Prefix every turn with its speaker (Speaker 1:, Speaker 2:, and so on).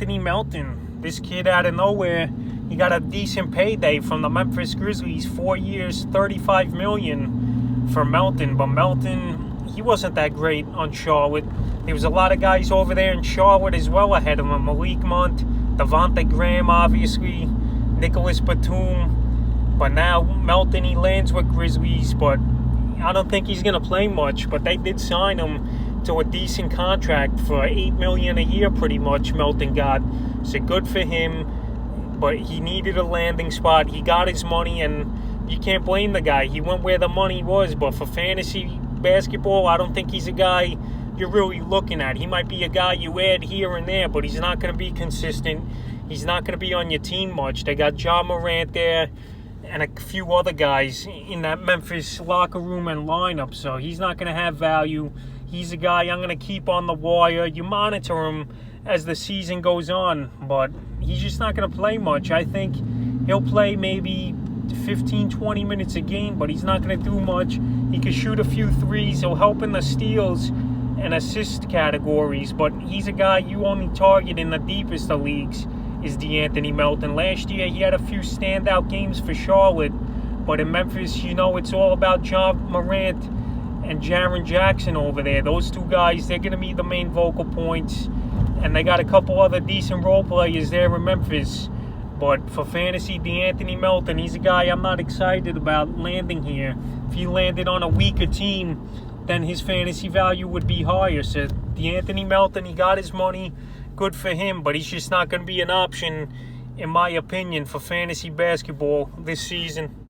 Speaker 1: Deanthony Melton. This kid out of nowhere, he got a decent payday from the Memphis Grizzlies. 4 years, $35 million for Melton. But Melton, he wasn't that great on Charlotte. There was a lot of guys over there in Charlotte as well ahead of him. Malik Monk, Devontae Graham, obviously, Nicholas Batum. But now Melton, he lands with Grizzlies, but I don't think he's going to play much. But they did sign him to a decent contract for $8 million a year, pretty much, Melton got. So good for him. But he needed a landing spot. He got his money, and you can't blame the guy. He went where the money was. But for fantasy basketball, I don't think he's a guy you're really looking at. He might be a guy you add here and there, but he's not going to be consistent. He's not going to be on your team much. They got Ja Morant there and a few other guys in that Memphis locker room and lineup, so he's not going to have value. He's a guy I'm going to keep on the wire. You monitor him as the season goes on, but he's just not going to play much. I think he'll play maybe 15, 20 minutes a game, but he's not going to do much. He can shoot a few threes. He'll help in the steals and assist categories, but he's a guy you only target in the deepest of leagues is Deanthony Melton. Last year, he had a few standout games for Charlotte, but in Memphis, you know, it's all about Ja Morant and Jaren Jackson over there. Those two guys, they're going to be the main vocal points, and they got a couple other decent role players there in Memphis. But for fantasy, Deanthony Melton, he's a guy I'm not excited about landing here. If he landed on a weaker team, then his fantasy value would be higher. So Deanthony Melton, he got his money. Good for him, but he's just not going to be an option, in my opinion, for fantasy basketball this season.